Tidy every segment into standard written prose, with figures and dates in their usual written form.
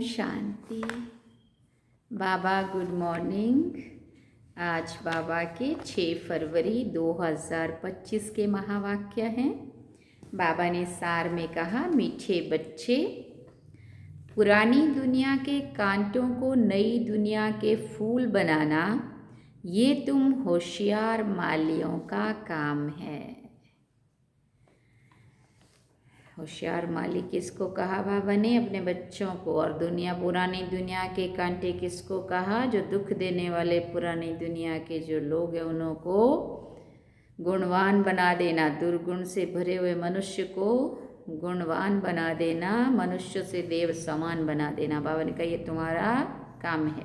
शांति। बाबा good morning. आज बाबा के 6 फरवरी 2025 के महावाक्य हैं। बाबा ने सार में कहा, मीठे बच्चे, पुरानी दुनिया के कांटों को नई दुनिया के फूल बनाना ये तुम होशियार मालियों का काम है। होशियार माली किसको कहा बाबा ने? अपने बच्चों को। और पुरानी दुनिया के कांटे किसको कहा? जो दुख देने वाले पुरानी दुनिया के जो लोग हैं उन्हों को गुणवान बना देना। दुर्गुण से भरे हुए मनुष्य को गुणवान बना देना, मनुष्य से देव समान बना देना। बाबा ने कहा ये तुम्हारा काम है।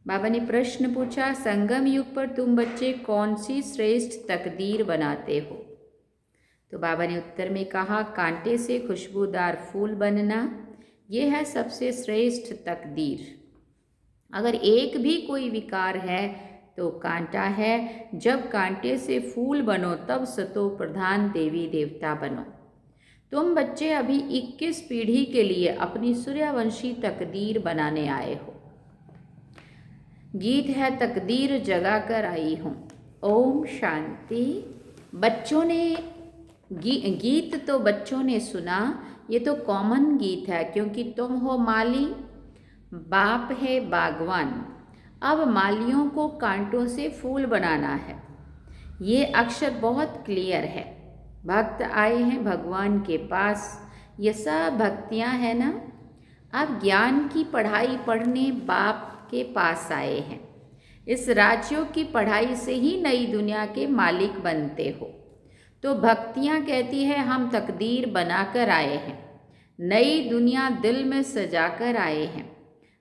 बाबा ने प्रश्न पूछा, संगम युग पर तुम बच्चे कौन सी श्रेष्ठ तकदीर बनाते हो? तो बाबा ने उत्तर में कहा, कांटे से खुशबूदार फूल बनना ये है सबसे श्रेष्ठ तकदीर। अगर एक भी कोई विकार है तो कांटा है। जब कांटे से फूल बनो तब सतो प्रधान देवी देवता बनो। तुम बच्चे अभी 21 पीढ़ी के लिए अपनी सूर्यवंशी तकदीर बनाने आए हो। गीत है, तकदीर जगा कर आई हूँ। ओम शांति। बच्चों ने गीत तो बच्चों ने सुना, ये तो कॉमन गीत है, क्योंकि तुम हो माली, बाप है बागवान। अब मालियों को कांटों से फूल बनाना है। ये अक्षर बहुत क्लियर है। भक्त आए हैं भगवान के पास, ये सब भक्तियाँ हैं ना। अब ज्ञान की पढ़ाई पढ़ने बाप के पास आए हैं। इस राज्यों की पढ़ाई से ही नई दुनिया के मालिक बनते हो। तो भक्तियाँ कहती है, हम तकदीर बनाकर आए हैं, नई दुनिया दिल में सजाकर आए हैं।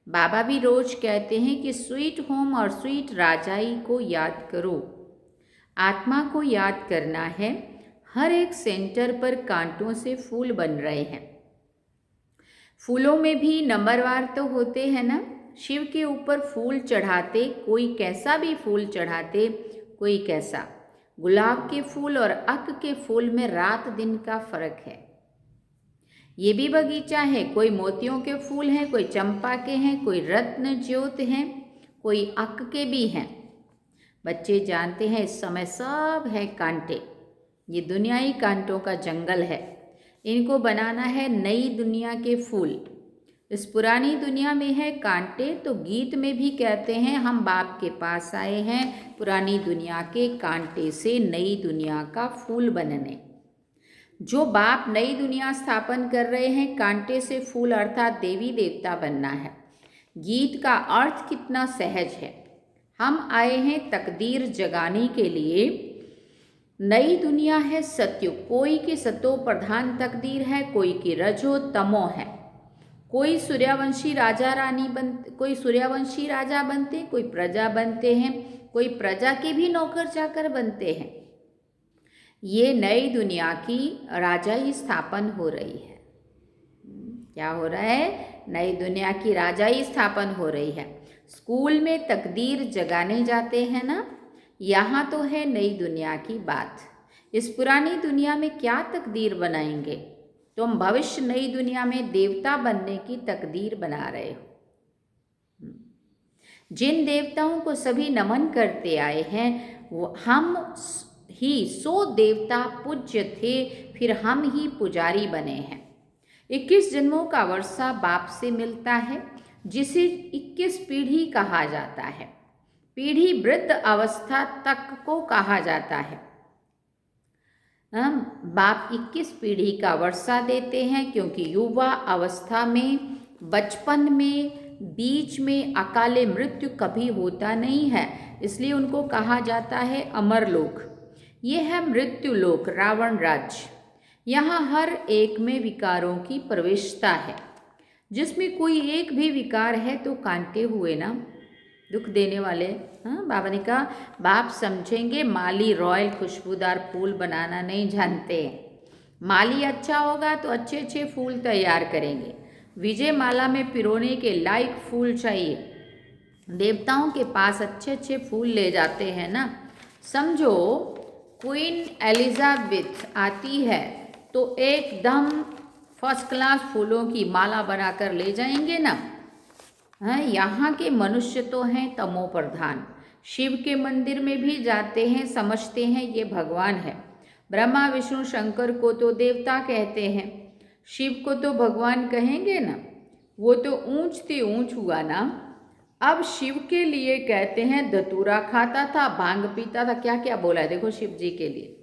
बाबा भी रोज कहते हैं कि स्वीट होम और स्वीट राजाई को याद करो। आत्मा को याद करना है। हर एक सेंटर पर कांटों से फूल बन रहे हैं। फूलों में भी नंबरवार तो होते हैं ना। शिव के ऊपर फूल चढ़ाते, कोई कैसा भी फूल चढ़ाते, कोई कैसा। गुलाब के फूल और अक के फूल में रात दिन का फर्क है। ये भी बगीचा है, कोई मोतियों के फूल हैं, कोई चंपा के हैं, कोई रत्न ज्योत हैं, कोई अक के भी हैं। बच्चे जानते हैं इस समय सब है कांटे। ये दुनिया ही कांटों का जंगल है। इनको बनाना है नई दुनिया के फूल। इस पुरानी दुनिया में है कांटे, तो गीत में भी कहते हैं हम बाप के पास आए हैं पुरानी दुनिया के कांटे से नई दुनिया का फूल बनने। जो बाप नई दुनिया स्थापन कर रहे हैं, कांटे से फूल अर्थात देवी देवता बनना है। गीत का अर्थ कितना सहज है। हम आए हैं तकदीर जगाने के लिए। नई दुनिया है सत्युग। कोई की सतो प्रधान तकदीर है, कोई की रजो तमो है। कोई सूर्यवंशी राजा बनते, कोई प्रजा बनते हैं, कोई प्रजा के भी नौकर चाकर बनते हैं। ये नई दुनिया की राजाई स्थापन हो रही है। क्या हो रहा है? नई दुनिया की राजाई स्थापन हो रही है। स्कूल में तकदीर जगाने जाते हैं ना, यहाँ तो है नई दुनिया की बात। इस पुरानी दुनिया में क्या तकदीर बनाएंगे? तुम भविष्य नई दुनिया में देवता बनने की तकदीर बना रहे हो। जिन देवताओं को सभी नमन करते आए हैं, वो हम ही सो देवता पूज्य थे, फिर हम ही पुजारी बने हैं। 21 जन्मों का वर्षा बाप से मिलता है, जिसे 21 पीढ़ी कहा जाता है। पीढ़ी वृद्ध अवस्था तक को कहा जाता है। बाप 21 पीढ़ी का वर्षा देते हैं, क्योंकि युवा अवस्था में, बचपन में, बीच में अकाले मृत्यु कभी होता नहीं है, इसलिए उनको कहा जाता है अमरलोक। ये है मृत्यु लोक, रावण राज्य। यहाँ हर एक में विकारों की प्रवेशता है। जिसमें कोई एक भी विकार है तो कांटे हुए ना, दुख देने वाले। बाबा ने कहा, बाप समझेंगे माली रॉयल खुशबूदार फूल बनाना नहीं जानते हैं। माली अच्छा होगा तो अच्छे अच्छे फूल तैयार करेंगे। विजय माला में पिरोने के लायक फूल चाहिए। देवताओं के पास अच्छे अच्छे फूल ले जाते हैं ना। समझो क्वीन एलिजाबेथ आती है तो एकदम फर्स्ट क्लास फूलों की माला बनाकर ले जाएंगे ना। हाँ, यहाँ के मनुष्य तो हैं तमो प्रधान। शिव के मंदिर में भी जाते हैं, समझते हैं ये भगवान है। ब्रह्मा विष्णु शंकर को तो देवता कहते हैं, शिव को तो भगवान कहेंगे ना। वो तो ऊंच से ऊंच हुआ ना। अब शिव के लिए कहते हैं धतूरा खाता था, भांग पीता था, क्या क्या बोला है देखो शिव जी के लिए।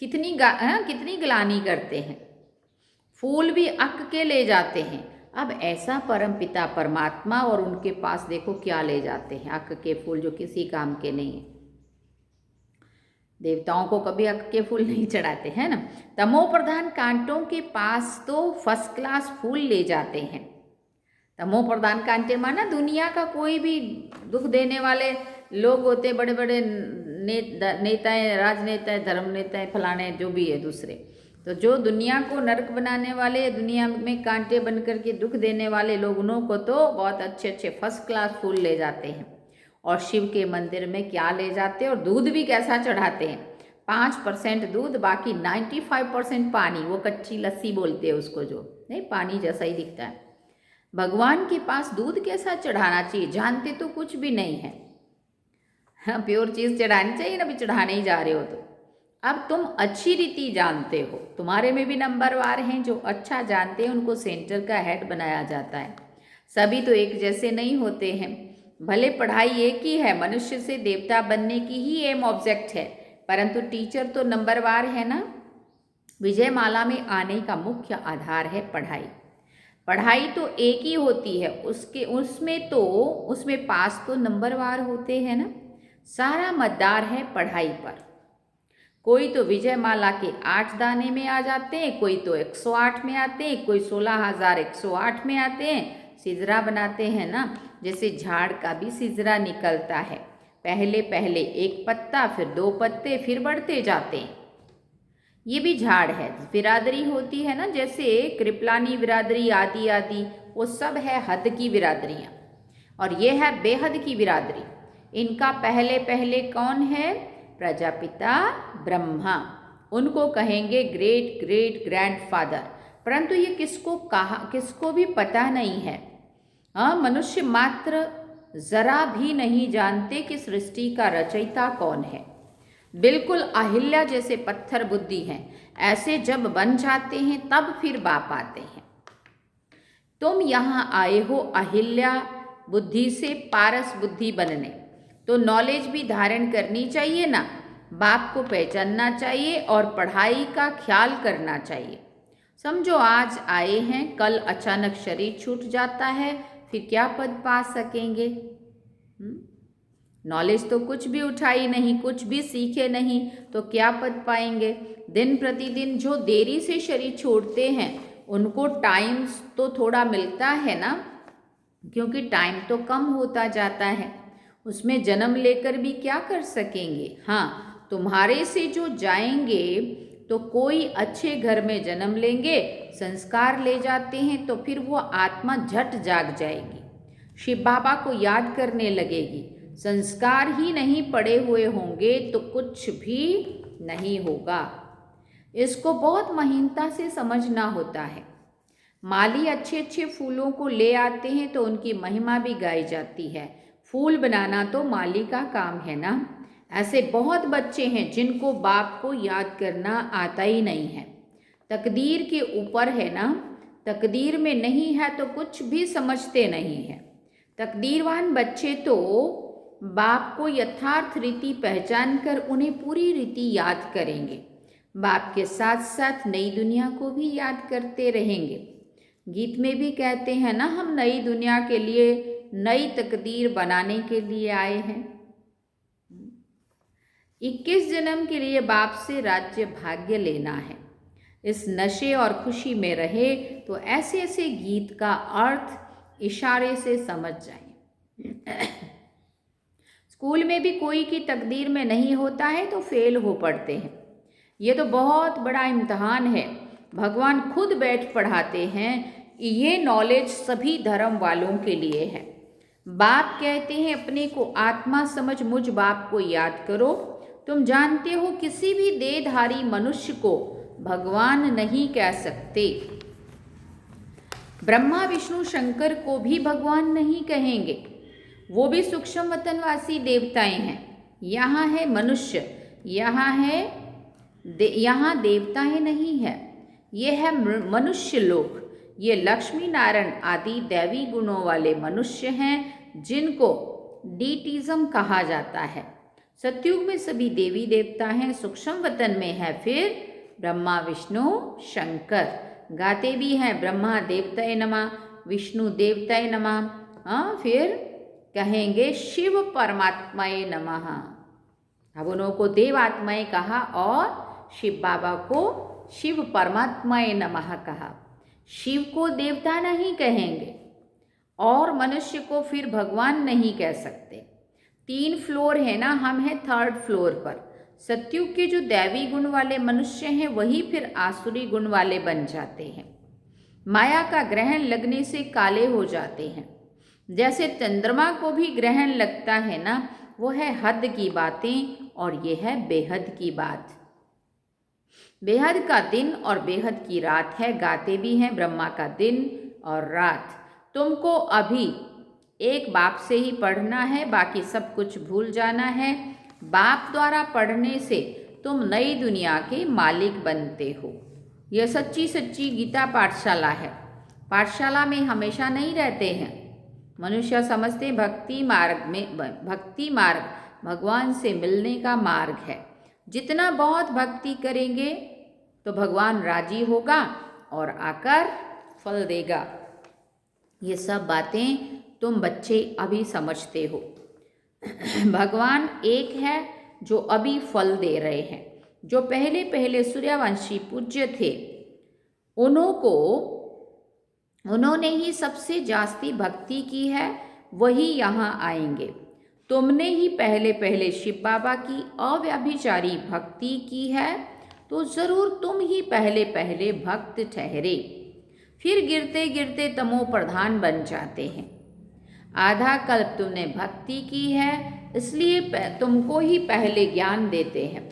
कितनी ग्लानि करते हैं। फूल भी अक के ले जाते हैं। अब ऐसा परम पिता परमात्मा और उनके पास देखो क्या ले जाते हैं, अक के फूल जो किसी काम के नहीं है। देवताओं को कभी अक के फूल नहीं चढ़ाते हैं ना। तमो प्रधान कांटों के पास तो फर्स्ट क्लास फूल ले जाते हैं। तमो प्रधान कांटे माना दुनिया का कोई भी दुख देने वाले लोग होते, बड़े बड़े नेताएं, राजनेता, धर्म नेता, फलाने जो भी है दूसरे, तो जो दुनिया को नरक बनाने वाले, दुनिया में कांटे बन कर के दुख देने वाले लोगों को तो बहुत अच्छे अच्छे फर्स्ट क्लास फूल ले जाते हैं। और शिव के मंदिर में क्या ले जाते हैं, और दूध भी कैसा चढ़ाते हैं, 5% दूध, बाकी 95% पानी। वो कच्ची लस्सी बोलते हैं उसको, जो नहीं पानी जैसा ही दिखता है। भगवान के पास दूध कैसा चढ़ाना चाहिए, जानते तो कुछ भी नहीं है। हाँ, प्योर चीज़ चढ़ानी चाहिए ना, भी चढ़ाने ही जा रहे हो तो। अब तुम अच्छी रीति जानते हो, तुम्हारे में भी नंबरवार हैं जो अच्छा जानते हैं, उनको सेंटर का हेड बनाया जाता है। सभी तो एक जैसे नहीं होते हैं। भले पढ़ाई एक ही है, मनुष्य से देवता बनने की ही एम ऑब्जेक्ट है, परंतु टीचर तो नंबरवार है ना। विजयमाला में आने का मुख्य आधार है पढ़ाई। पढ़ाई तो एक ही होती है, उसमें पास तो नंबरवार होते हैं ना। सारा मतदार है पढ़ाई पर। कोई तो विजयमाला के 8 दाने में आ जाते हैं, कोई तो 108 में आते हैं, कोई 16,108 में आते हैं। सिजरा बनाते हैं ना, जैसे झाड़ का भी सिजरा निकलता है। पहले पहले एक पत्ता, फिर 2 पत्ते, फिर बढ़ते जाते हैं। ये भी झाड़ है। बिरादरी होती है ना, जैसे कृपलानी बिरादरी, आदि आदि, वो सब है हद की बिरादरियाँ, और ये है बेहद की बिरादरी। इनका पहले पहले कौन है, प्रजापिता ब्रह्मा। उनको कहेंगे ग्रेट ग्रेट ग्रैंडफादर, परंतु ये किसको भी पता नहीं है। हाँ, मनुष्य मात्र जरा भी नहीं जानते कि सृष्टि का रचयिता कौन है। बिल्कुल अहिल्या जैसे पत्थर बुद्धि हैं, ऐसे जब बन जाते हैं तब फिर बाप आते हैं। तुम यहाँ आए हो अहिल्या बुद्धि से पारस बुद्धि बनने, तो नॉलेज भी धारण करनी चाहिए ना। बाप को पहचानना चाहिए और पढ़ाई का ख्याल करना चाहिए। समझो आज आए हैं, कल अचानक शरीर छूट जाता है, फिर क्या पद पा सकेंगे। नॉलेज तो कुछ भी उठाई नहीं, कुछ भी सीखे नहीं, तो क्या पद पाएंगे। दिन प्रतिदिन जो देरी से शरीर छोड़ते हैं उनको टाइम तो थोड़ा मिलता है ना, क्योंकि टाइम तो कम होता जाता है। उसमें जन्म लेकर भी क्या कर सकेंगे। हाँ, तुम्हारे से जो जाएंगे तो कोई अच्छे घर में जन्म लेंगे, संस्कार ले जाते हैं, तो फिर वो आत्मा झट जाग जाएगी, शिव बाबा को याद करने लगेगी। संस्कार ही नहीं पड़े हुए होंगे तो कुछ भी नहीं होगा। इसको बहुत महीनता से समझना होता है। माली अच्छे अच्छे फूलों को ले आते हैं तो उनकी महिमा भी गाई जाती है। फूल बनाना तो माली का काम है ना। ऐसे बहुत बच्चे हैं जिनको बाप को याद करना आता ही नहीं है। तकदीर के ऊपर है ना, तकदीर में नहीं है तो कुछ भी समझते नहीं है। तकदीरवान बच्चे तो बाप को यथार्थ रीति पहचान कर उन्हें पूरी रीति याद करेंगे। बाप के साथ साथ नई दुनिया को भी याद करते रहेंगे। गीत में भी कहते हैं ना, हम नई दुनिया के लिए, नई तकदीर बनाने के लिए आए हैं। 21 जन्म के लिए बाप से राज्य भाग्य लेना है। इस नशे और खुशी में रहे तो ऐसे ऐसे गीत का अर्थ इशारे से समझ जाएं। स्कूल में भी कोई की तकदीर में नहीं होता है तो फेल हो पड़ते हैं। ये तो बहुत बड़ा इम्तहान है। भगवान खुद बैठ पढ़ाते हैं। ये नॉलेज सभी धर्म वालों के लिए है। बाप कहते हैं अपने को आत्मा समझ मुझ बाप को याद करो। तुम जानते हो किसी भी देहधारी मनुष्य को भगवान नहीं कह सकते। ब्रह्मा विष्णु शंकर को भी भगवान नहीं कहेंगे, वो भी सूक्ष्म वतनवासी देवताएं हैं। यहाँ है मनुष्य, यहाँ देवताएं नहीं है, ये है मनुष्य लोक। ये लक्ष्मी नारायण आदि दैवी गुणों वाले मनुष्य हैं जिनको डीटिज्म कहा जाता है। सतयुग में सभी देवी देवता हैं, सूक्ष्म वतन में है फिर ब्रह्मा विष्णु शंकर। गाते भी हैं ब्रह्मा देवताय नमः, विष्णु देवताय नमः, फिर कहेंगे शिव परमात्माय नमः। अब उनको देव आत्माएं कहा और शिव बाबा को शिव परमात्माय नमः कहा। शिव को देवता नहीं कहेंगे और मनुष्य को फिर भगवान नहीं कह सकते। 3 फ्लोर है ना, हम हैं 3rd फ्लोर पर। सतयुग के जो दैवी गुण वाले मनुष्य हैं वही फिर आसुरी गुण वाले बन जाते हैं। माया का ग्रहण लगने से काले हो जाते हैं। जैसे चंद्रमा को भी ग्रहण लगता है ना, वो है हद की बातें और ये है बेहद की बात। बेहद का दिन और बेहद की रात है। गाते भी हैं ब्रह्मा का दिन और रात। तुमको अभी एक बाप से ही पढ़ना है, बाकी सब कुछ भूल जाना है। बाप द्वारा पढ़ने से तुम नई दुनिया के मालिक बनते हो। यह सच्ची सच्ची गीता पाठशाला है। पाठशाला में हमेशा नहीं रहते हैं। मनुष्य समझते भक्ति मार्ग भगवान से मिलने का मार्ग है। जितना बहुत भक्ति करेंगे तो भगवान राजी होगा और आकर फल देगा। ये सब बातें तुम बच्चे अभी समझते हो। भगवान एक है जो अभी फल दे रहे हैं। जो पहले पहले सूर्यवंशी पूज्य थे उन्होंने ही सबसे जास्ती भक्ति की है, वही यहाँ आएंगे। तुमने ही पहले पहले शिव बाबा की अव्यभिचारी भक्ति की है तो ज़रूर तुम ही पहले पहले भक्त ठहरे। फिर गिरते गिरते तमो प्रधान बन जाते हैं। आधा कल्प तुमने भक्ति की है इसलिए तुमको ही पहले ज्ञान देते हैं।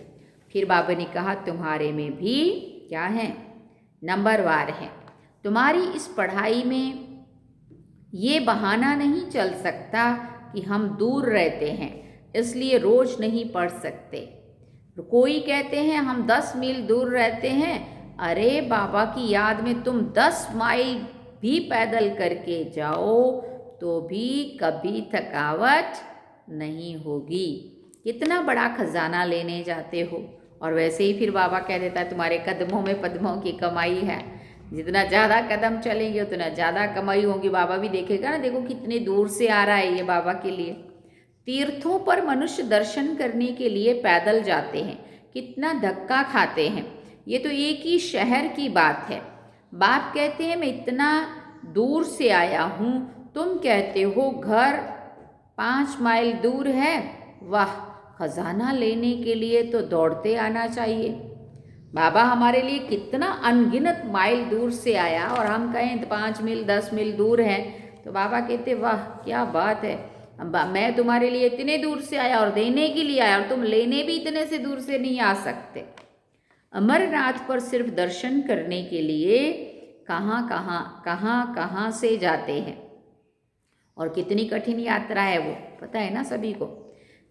फिर बाबा ने कहा तुम्हारे में भी क्या है, नंबरवार है। तुम्हारी इस पढ़ाई में ये बहाना नहीं चल सकता कि हम दूर रहते हैं इसलिए रोज नहीं पढ़ सकते। कोई कहते हैं हम 10 मील दूर रहते हैं। अरे बाबा की याद में तुम 10 माइल भी पैदल करके जाओ तो भी कभी थकावट नहीं होगी। कितना बड़ा खजाना लेने जाते हो। और वैसे ही फिर बाबा कह देता है तुम्हारे कदमों में पद्मों की कमाई है। जितना ज़्यादा कदम चलेंगे उतना ज़्यादा कमाई होगी। बाबा भी देखेगा ना, देखो कितने दूर से आ रहा है ये बाबा के लिए। तीर्थों पर मनुष्य दर्शन करने के लिए पैदल जाते हैं, कितना धक्का खाते हैं। ये तो एक ही शहर की बात है। बाप कहते हैं मैं इतना दूर से आया हूँ, तुम कहते हो घर 5 माइल दूर है। वाह, खजाना लेने के लिए तो दौड़ते आना चाहिए। बाबा हमारे लिए कितना अनगिनत माइल दूर से आया और हम कहें 5 मील 10 मील दूर है तो बाबा कहते वाह क्या बात है, मैं तुम्हारे लिए इतने दूर से आया और देने के लिए आया और तुम लेने भी इतने से दूर से नहीं आ सकते। अमरनाथ पर सिर्फ दर्शन करने के लिए कहाँ से जाते हैं और कितनी कठिन यात्रा है वो पता है ना सभी को।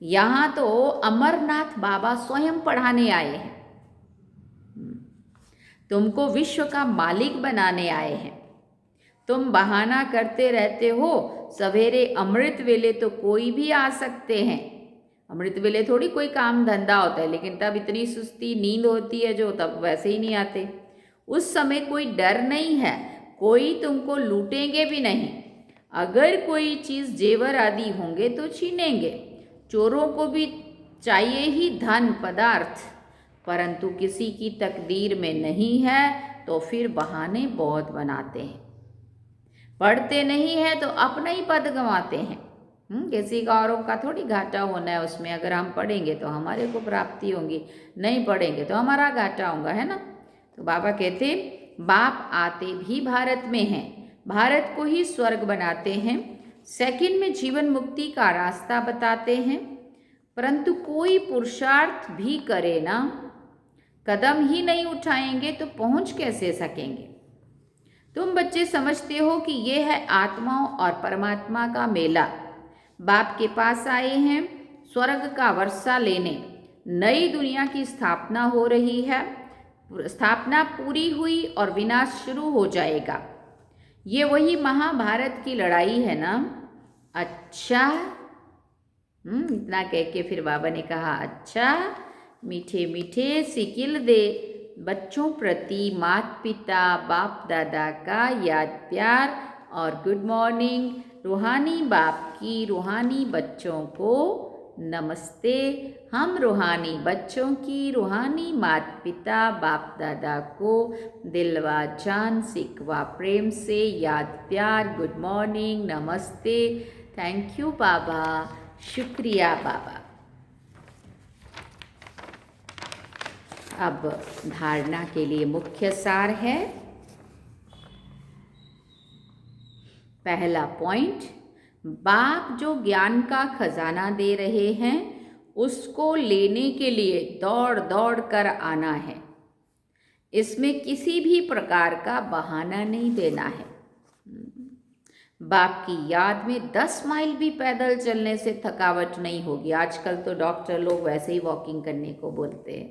यहाँ तो अमरनाथ बाबा स्वयं पढ़ाने आए हैं, तुमको विश्व का मालिक बनाने आए हैं। तुम बहाना करते रहते हो सवेरे अमृत वेले तो कोई भी आ सकते हैं। अमृत वेले थोड़ी कोई काम धंधा होता है, लेकिन तब इतनी सुस्ती नींद होती है जो तब वैसे ही नहीं आते। उस समय कोई डर नहीं है, कोई तुमको लूटेंगे भी नहीं। अगर कोई चीज़ जेवर आदि होंगे तो छीनेंगे। चोरों को भी चाहिए ही धन पदार्थ, परंतु किसी की तकदीर में नहीं है तो फिर बहाने बहुत बनाते हैं। पढ़ते नहीं है तो अपना ही पद गंवाते हैं। किसी का औरों का थोड़ी घाटा होना है उसमें। अगर हम पढ़ेंगे तो हमारे को प्राप्ति होगी, नहीं पढ़ेंगे तो हमारा घाटा होगा, है ना। तो बाबा कहते बाप आते भी भारत में हैं, भारत को ही स्वर्ग बनाते हैं, सेकंड में जीवन मुक्ति का रास्ता बताते हैं। परंतु कोई पुरुषार्थ भी करे ना, कदम ही नहीं उठाएंगे तो पहुंच कैसे सकेंगे। तुम बच्चे समझते हो कि ये है आत्माओं और परमात्मा का मेला। बाप के पास आए हैं स्वर्ग का वर्षा लेने। नई दुनिया की स्थापना हो रही है। स्थापना पूरी हुई और विनाश शुरू हो जाएगा। ये वही महाभारत की लड़ाई है ना? अच्छा। इतना कह के फिर बाबा ने कहा, अच्छा मीठे मीठे सिकिल दे बच्चों प्रति माता पिता बाप दादा का याद प्यार और गुड मॉर्निंग। रूहानी बाप की रूहानी बच्चों को नमस्ते। हम रूहानी बच्चों की रूहानी माता पिता बाप दादा को दिलवा जान सिकवा प्रेम से याद प्यार गुड मॉर्निंग नमस्ते। थैंक यू बाबा, शुक्रिया बाबा। अब धारणा के लिए मुख्य सार है। पहला पॉइंट, बाप जो ज्ञान का खजाना दे रहे हैं उसको लेने के लिए दौड़ दौड़ कर आना है। इसमें किसी भी प्रकार का बहाना नहीं देना है। बाप की याद में 10 माइल भी पैदल चलने से थकावट नहीं होगी। आजकल तो डॉक्टर लोग वैसे ही वॉकिंग करने को बोलते हैं,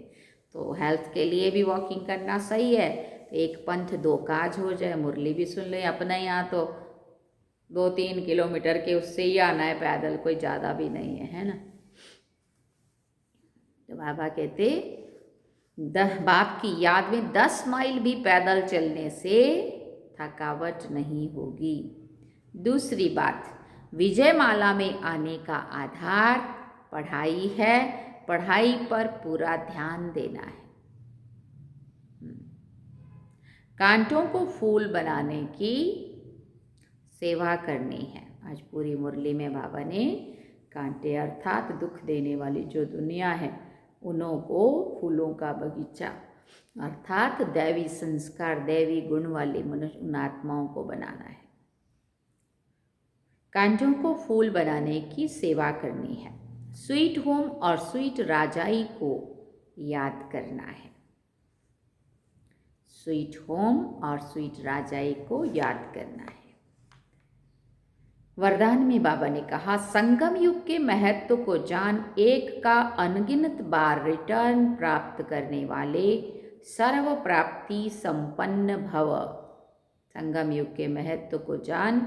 तो हेल्थ के लिए भी वॉकिंग करना सही है। एक पंथ दो काज हो जाए, मुरली भी सुन लें। अपने यहाँ तो 2-3 किलोमीटर के उससे ही आना है पैदल, कोई ज़्यादा भी नहीं है ना? तो बाबा कहते बाप की याद में 10 माइल भी पैदल चलने से थकावट नहीं होगी। दूसरी बात, विजयमाला में आने का आधार पढ़ाई है। पढ़ाई पर पूरा ध्यान देना है। कांटों को फूल बनाने की सेवा करनी है। आज पूरी मुरली में बाबा ने कांटे अर्थात दुख देने वाली जो दुनिया है उन्हों को फूलों का बगीचा अर्थात दैवी संस्कार दैवी गुण वाली मनुष्य उन आत्माओं को बनाना है। कांटों को फूल बनाने की सेवा करनी है। स्वीट होम और स्वीट राजाई को याद करना है। स्वीट होम और स्वीट राजाई को याद करना है। वरदान में बाबा ने कहा, संगम युग के महत्व को जान, एक का अनगिनत बार रिटर्न प्राप्त करने वाले सर्व प्राप्ति संपन्न भव। संगम युग के महत्व को जान,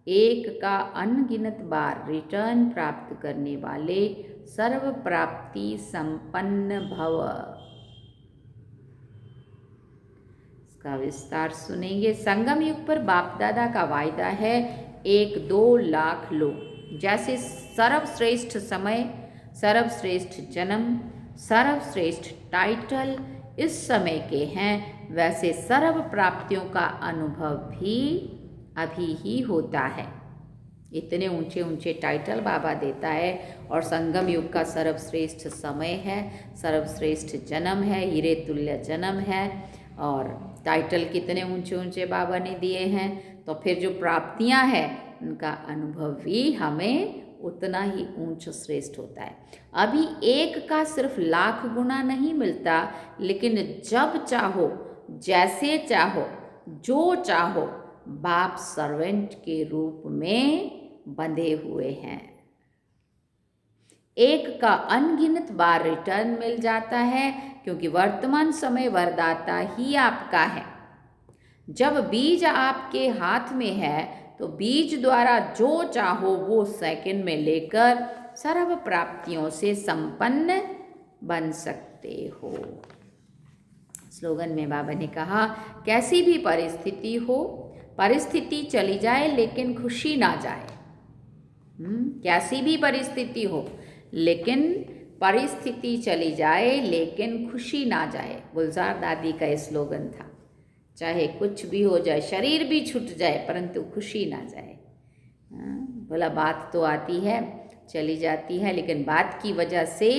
एक का अनगिनत बार रिटर्न प्राप्त करने वाले सर्व प्राप्ति संपन्न भव। इसका विस्तार सुनेंगे। संगम युग पर बाप दादा का वायदा है 1-2 लाख लोग। जैसे सर्वश्रेष्ठ समय, सर्वश्रेष्ठ जन्म, सर्वश्रेष्ठ टाइटल इस समय के हैं, वैसे सर्व प्राप्तियों का अनुभव भी अभी ही होता है। इतने ऊंचे ऊंचे टाइटल बाबा देता है और संगम युग का सर्वश्रेष्ठ समय है, सर्वश्रेष्ठ जन्म है, हीरे तुल्य जन्म है और टाइटल कितने ऊंचे ऊंचे बाबा ने दिए हैं। तो फिर जो प्राप्तियां हैं उनका अनुभव भी हमें उतना ही ऊंच श्रेष्ठ होता है। अभी एक का सिर्फ लाख गुना नहीं मिलता, लेकिन जब चाहो, जैसे चाहो, जो चाहो, बाप सर्वेंट के रूप में बंधे हुए हैं। एक का अनगिनत बार रिटर्न मिल जाता है, क्योंकि वर्तमान समय वरदाता ही आपका है। जब बीज आपके हाथ में है तो बीज द्वारा जो चाहो वो सेकंड में लेकर सर्व प्राप्तियों से संपन्न बन सकते हो। स्लोगन में बाबा ने कहा, कैसी भी परिस्थिति हो, परिस्थिति चली जाए लेकिन खुशी ना जाए। कैसी भी परिस्थिति हो लेकिन परिस्थिति चली जाए लेकिन खुशी ना जाए। गुलजार दादी का स्लोगन था, चाहे कुछ भी हो जाए, शरीर भी छूट जाए परंतु खुशी ना जाए। बोला बात तो आती है, चली जाती है, लेकिन बात की वजह से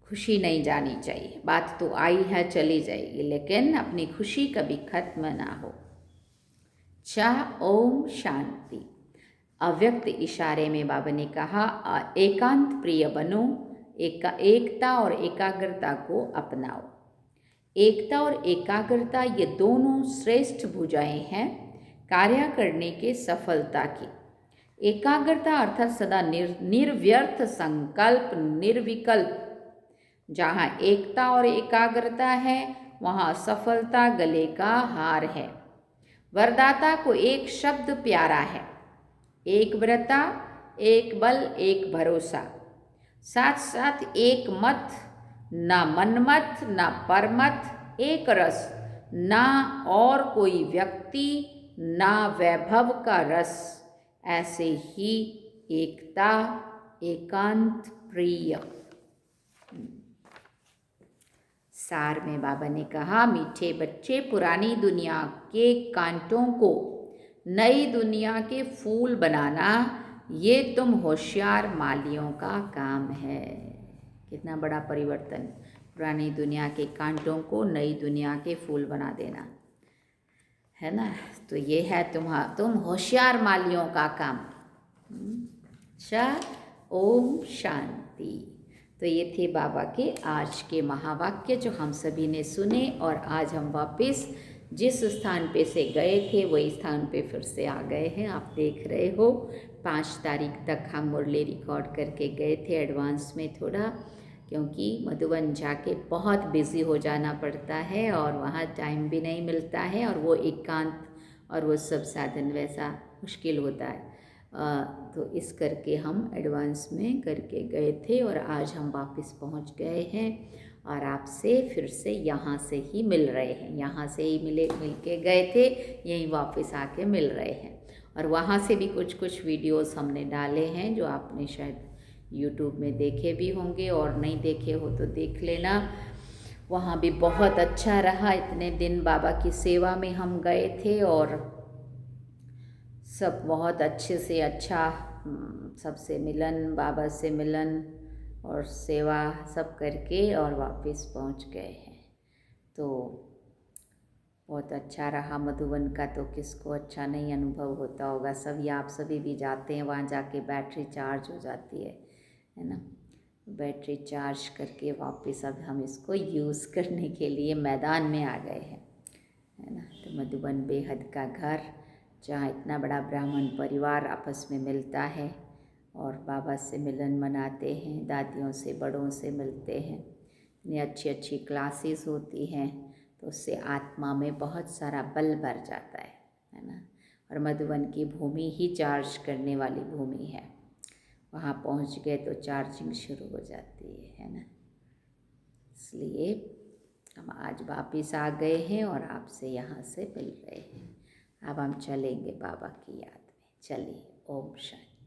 खुशी नहीं जानी चाहिए। बात तो आई है, चली जाएगी, लेकिन अपनी खुशी कभी खत्म ना हो। ओम शांति। अव्यक्त इशारे में बाबा ने कहा, एकांत प्रिय बनो, एकता और एकाग्रता को अपनाओ। एकता और एकाग्रता ये दोनों श्रेष्ठ भुजाएं हैं कार्य करने के सफलता की। एकाग्रता अर्थात सदा निर्व्यर्थ संकल्प, निर्विकल्प। जहाँ एकता और एकाग्रता है वहाँ सफलता गले का हार है। वरदाता को एक शब्द प्यारा है, एक व्रता, एक बल, एक भरोसा। साथ साथ एक मत, ना मनमत ना परमत, एक रस, ना और कोई व्यक्ति ना वैभव का रस। ऐसे ही एकता एकांत प्रिय। सार में बाबा ने कहा, मीठे बच्चे, पुरानी दुनिया के कांटों को नई दुनिया के फूल बनाना ये तुम होशियार मालियों का काम है। कितना बड़ा परिवर्तन, पुरानी दुनिया के कांटों को नई दुनिया के फूल बना देना, है ना। तो ये है तुम होशियार मालियों का काम। अच्छा, ओम शांति। तो ये थे बाबा के आज के महावाक्य जो हम सभी ने सुने, और आज हम वापस जिस स्थान पे से गए थे वही स्थान पे फिर से आ गए हैं। आप देख रहे हो 5 तारीख तक हम मुरली रिकॉर्ड करके गए थे एडवांस में थोड़ा, क्योंकि मधुबन जाके बहुत बिज़ी हो जाना पड़ता है और वहाँ टाइम भी नहीं मिलता है, और वो एकांत और वो सब साधन वैसा मुश्किल होता है। तो इस करके हम एडवांस में करके गए थे, और आज हम वापस पहुंच गए हैं और आपसे फिर से यहाँ से ही मिल रहे हैं। यहाँ से ही मिल के गए थे, यहीं वापस आके मिल रहे हैं। और वहाँ से भी कुछ वीडियोस हमने डाले हैं जो आपने शायद यूट्यूब में देखे भी होंगे, और नहीं देखे हो तो देख लेना। वहाँ भी बहुत अच्छा रहा। इतने दिन बाबा की सेवा में हम गए थे और सब बहुत अच्छे से अच्छा, सबसे मिलन, बाबा से मिलन और सेवा सब करके और वापस पहुंच गए हैं। तो बहुत अच्छा रहा। मधुबन का तो किसको अच्छा नहीं अनुभव होता होगा। सभी आप सभी भी जाते हैं वहाँ, जाके बैटरी चार्ज हो जाती है ना। बैटरी चार्ज करके वापस अब हम इसको यूज़ करने के लिए मैदान में आ गए हैं, है ना। तो मधुबन बेहद का घर, जहाँ इतना बड़ा ब्राह्मण परिवार आपस में मिलता है और बाबा से मिलन मनाते हैं, दादियों से बड़ों से मिलते हैं। इतनी अच्छी अच्छी क्लासेस होती हैं, तो उससे आत्मा में बहुत सारा बल भर जाता है ना। और मधुबन की भूमि ही चार्ज करने वाली भूमि है। वहाँ पहुँच गए तो चार्जिंग शुरू हो जाती है ना। इसलिए हम आज वापस आ गए हैं और आपसे यहाँ से मिल रहे हैं। अब हम चलेंगे बाबा की याद में। चलिए, ओम शांति।